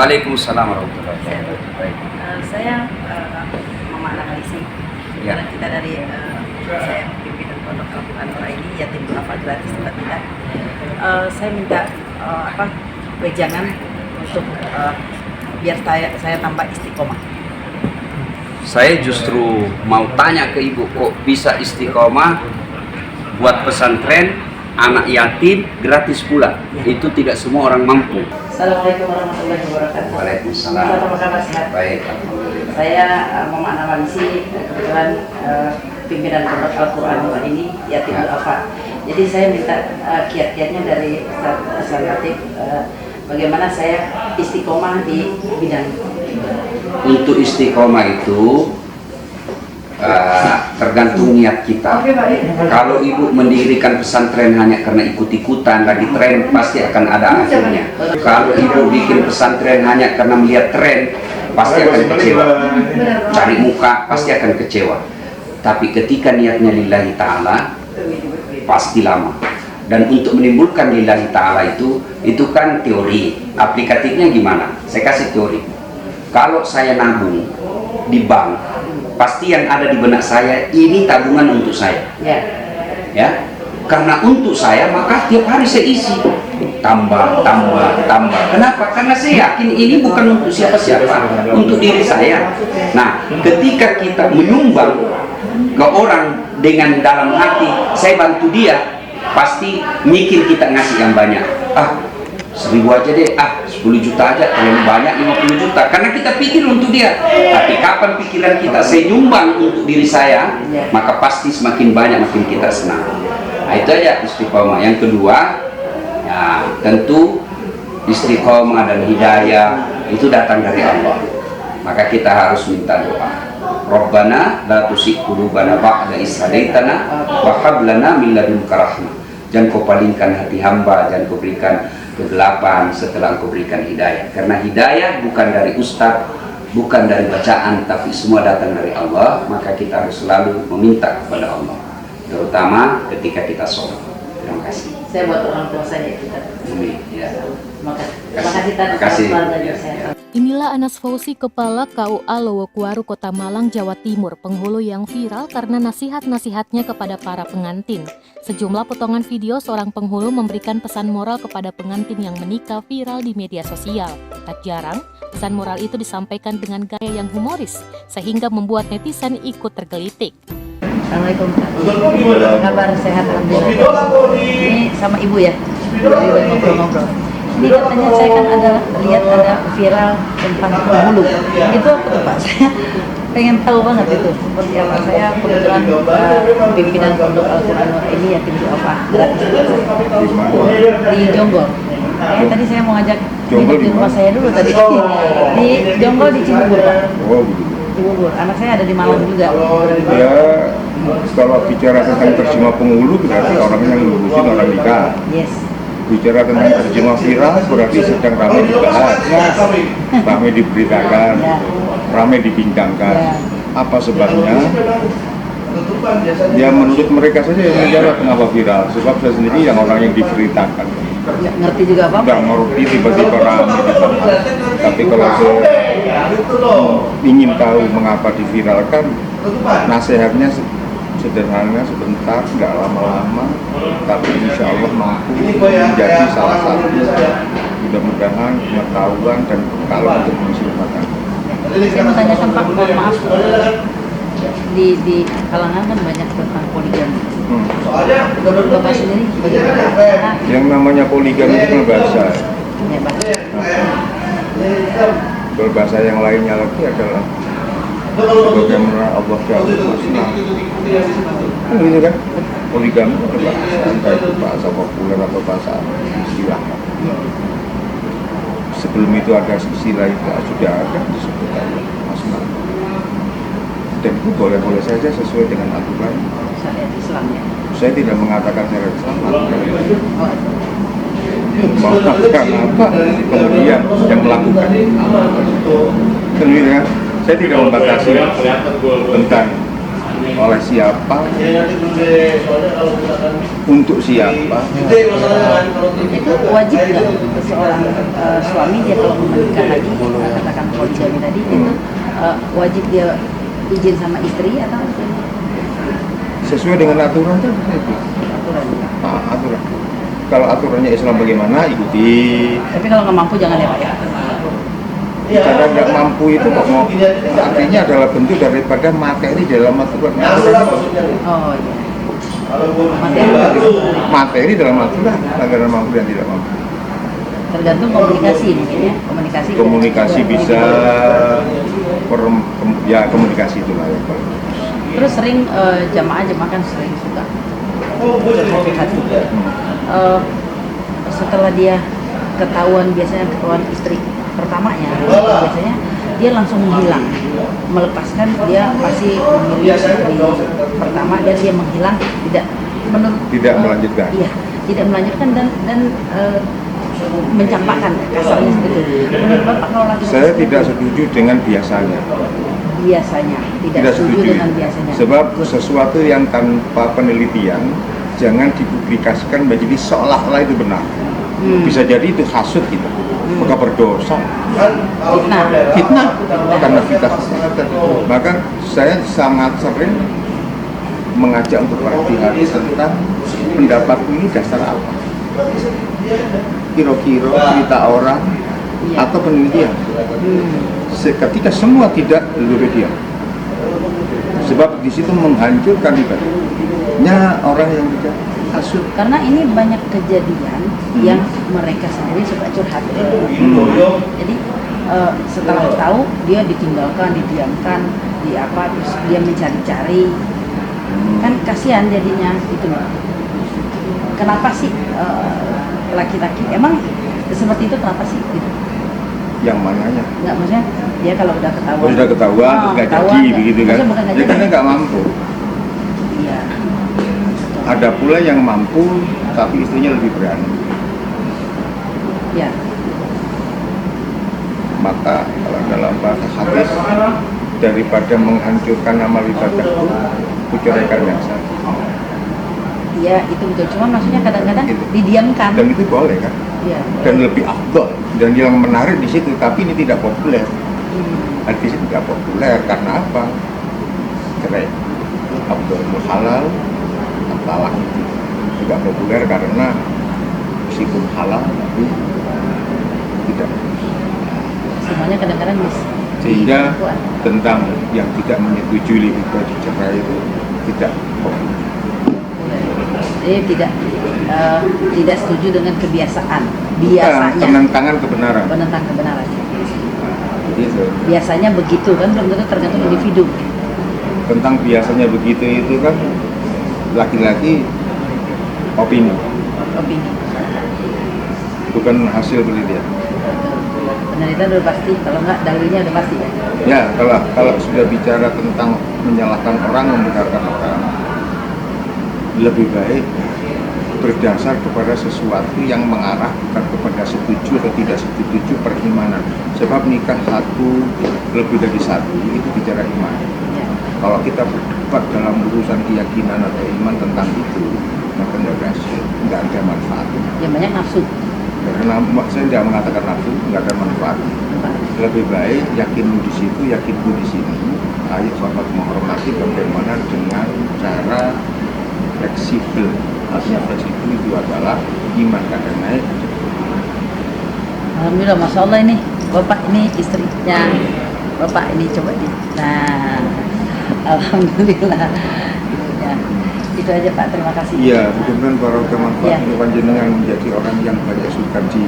Waalaikumsalam warahmatullahi wabarakatuh. Baik. Saya Mama Analisi. Ya. Kita dari saya pimpinan Pondok Al-Quran ini yatim duafa gratis tempat kita. Saya minta wejangan untuk biar saya tambah istiqomah. Saya justru mau tanya ke ibu, kok bisa istiqomah buat pesantren anak yatim gratis pula? Ya. Itu tidak semua orang mampu. Assalamualaikum warahmatullahi wabarakatuh. Waalaikumsalam. Apa kabar, sehat? Baik, alhamdulillah. Saya Mama Analisi, kebetulan pimpinan Pondok Al-Quran ini yatim duafa. Jadi saya minta kiat-kiatnya dari Ustaz Latif, bagaimana saya istiqomah di bidang. Untuk istiqomah itu tergantung niat kita. Kalau ibu mendirikan pesantren hanya karena ikut-ikutan lagi tren, pasti akan ada akhirnya. Kalau ibu bikin pesantren hanya karena melihat tren, pasti akan kecewa. Cari muka, pasti akan kecewa. Tapi ketika niatnya lillahi ta'ala, pasti lama. Dan untuk menimbulkan lillahi ta'ala itu kan teori. Aplikatifnya gimana? Saya kasih teori. Kalau saya nabung di bank, pasti yang ada di benak saya, ini tabungan untuk saya. Ya, karena untuk saya, maka tiap hari saya isi. Tambah. Kenapa? Karena saya yakin ini bukan untuk siapa-siapa, untuk diri saya. Nah, ketika kita menyumbang ke orang dengan dalam hati, saya bantu dia, pasti mikir kita ngasih yang banyak. 1.000 aja deh, 10 juta aja, terlalu banyak 50 juta, karena kita pikir untuk dia. Tapi kapan pikiran kita saya nyumbang untuk diri saya, maka pasti semakin banyak makin kita senang. Nah, itu aja istiqomah. Yang kedua, ya tentu istiqomah dan hidayah itu datang dari Allah. Maka kita harus minta doa. Rabbana la tuzigh qulubana ba'da idh hadaitana wa hab lana min ladunka rahmah. Jangan kau palingkan hati hamba, jangan kau berikan kegelapan setelah engkau berikan hidayah. Karena hidayah bukan dari ustaz, bukan dari bacaan, tapi semua datang dari Allah. Maka kita harus selalu meminta kepada Allah, terutama ketika kita sholat. Terima kasih. Saya buat orang tua saya kita. Amin. Ya. Terima kasih. Terima kasih. Inilah Anas Fauzi, Kepala KUA Lowokwaru, Kota Malang, Jawa Timur, penghulu yang viral karena nasihat-nasihatnya kepada para pengantin. Sejumlah potongan video seorang penghulu memberikan pesan moral kepada pengantin yang menikah viral di media sosial. Tak jarang, pesan moral itu disampaikan dengan gaya yang humoris, sehingga membuat netizen ikut tergelitik. Assalamualaikum. Kabar sehat, alhamdulillah. Ini sama ibu ya, ngobrol-ngobrol. Ini katanya saya kan lihat ada viral tentang penghulu. Itu apa tuh Pak? Saya pengen tahu banget itu seperti apa. Saya kebetulan pimpinan Pondok Al-Quran ini yatim duafa gratis di Jonggol. Tadi saya mau ngajak hidup di rumah saya dulu tadi di Jonggol di Cibubur Pak. Cibubur. Anak saya ada di Malang juga. Ya, kalau bicara tentang terjemah penghulu berarti orang yang ngurusin orang nikah. Yes. Bicara tentang terjemah viral berarti sedang ramai dibahas, ramai diberitakan, ramai dibincangkan. Apa sebabnya? Ya menurut mereka saja yang menjawab kenapa viral. Sebab saya sendiri yang orang yang diberitakan. Nggak ngerti juga apa? Nggak ngerti, tiba-tiba ramai dibahas. Tapi kalau saya ingin tahu mengapa diviralkan, nasihatnya sederhana, sebentar, nggak lama-lama, tapi insya Allah mampu menjadi salah satu mudah-mudahan pengetahuan dan bekal untuk menyeluruhkan. Saya mau tanyakan Pak, mohon maaf, di kalangan kan banyak tentang poligami. Bapak sendiri bagaimana? Yang namanya poligami itu kan bahasa. Ya, Pak. Berbahasa yang lainnya lagi adalah bagaimana Allah jauh senang. Kan gitu kan? Poligami itu bahasa, entah itu bahasa populer atau bahasa istilah. Sebelum itu ada istilah itu sudah ada disebut asma. Dan itu boleh-boleh saja sesuai dengan aturan Syariat Islam ya. Saya tidak mengatakan syariat Islam. Mengatakan apa? Kemudian yang melakukan. Kan gitu kan? Saya tidak membatasi tentang oleh siapa, untuk siapa. Itu wajib nggak seorang suami dia kalau mau menikah lagi, katakan poligami tadi itu wajib dia izin sama istri atau Sesuai dengan aturan kan itu. aturan? Aturan. Kalau aturannya Islam bagaimana, ikuti. Tapi kalau nggak mampu jangan ya Pak ya. Cara nggak mampu itu kok mau, artinya adalah bentuk daripada materi dalam aturan. Oh iya. Materi dalam aturan, antara mampu dan tidak mampu. Tergantung komunikasi mungkin ya. Komunikasi bisa, ya komunikasi itu lah yang paling. Terus sering jamaah kan sering suka sakit hati. Setelah dia biasanya ketahuan istri pertamanya, biasanya dia langsung menghilang, melepaskan, dia pasti memilih istri pertama dan dia menghilang, tidak melanjutkan. Iya, tidak melanjutkan dan mencampakkan, kasarnya seperti itu. Menurut Bapak kalau laki-laki Saya tidak setuju dengan biasanya. Tidak setuju dengan biasanya. Sebab sesuatu yang tanpa penelitian jangan dipublikasikan menjadi seolah-olah itu benar. Bisa jadi itu hasut kita, maka berdosa. Fitnah karena fitnah. Maka saya sangat sering mengajak untuk berhati-hati tentang pendapatku ini dasar apa. Kira-kira cerita orang atau penelitian. Ketika semua tidak, lebih diam. Sebab di situ menghancurkan ibadahnya orang yang tidak hasut. Karena ini banyak kejadian yang mereka sendiri suka curhat. Jadi setelah tahu dia ditinggalkan, didiamkan, terus dia mencari-cari, kan kasihan jadinya gitu loh. Kenapa sih laki-laki emang seperti itu, kenapa sih gitu? Yang mananya? Nggak, maksudnya dia kalau udah ketahuan. Sudah ketahuan, nggak jadi begitu kan? Dia karena nggak mampu. Iya. Ada pula yang mampu tapi istrinya lebih berani. Ya. Maka kalau dalam bahasa hadis, daripada menghancurkan amal ibadahku, kuceraikan yang satu. Iya, itu betul. Cuma maksudnya kadang-kadang Gitu. didiamkan. Dan itu boleh kan? Iya. Dan lebih afdol. Dan yang menarik di situ, tapi ini tidak populer. Hadis itu tidak populer karena apa? Cerai. Afdol halal, talak itu tidak populer karena meskipun halal tapi tidak. Semuanya kadang-kadang Sehingga tentang yang tidak menyetujui lebih baik cerai itu tidak populer. Jadi tidak setuju dengan kebiasaan biasanya. Penentangan kebenaran. Penentang kebenaran. Gitu. Biasanya begitu kan, belum tentu tergantung individu. Tentang biasanya begitu itu kan laki-laki opini, bukan hasil penelitian. Penelitian udah pasti, kalau nggak dalilnya udah pasti ya. Ya, kalau sudah bicara tentang menyalahkan orang, membenarkan orang, lebih baik berdasar kepada sesuatu yang mengarah bukan kepada setuju atau tidak setuju perimanan. Sebab nikah satu lebih dari satu itu bicara iman. Ya. Kalau kita berdebat dalam urusan keyakinan atau iman tentang itu, maka nggak ada manfaat. Yang banyak nafsu. Karena saya tidak mengatakan nafsu, nggak ada manfaat. Lebih baik yakinmu di situ, yakinmu di sini. Ayo sahabat menghormati bagaimana dengan cara fleksibel. Artinya fleksibel itu adalah iman kadang naik. Alhamdulillah, Masya Allah ini Bapak ini istrinya Bapak ini coba di. Nah, Alhamdulillah. Ya, itu aja Pak, terima kasih. Iya, mudah-mudahan barokah manfaat Ya. untuk panjenengan menjadi orang yang banyak suka di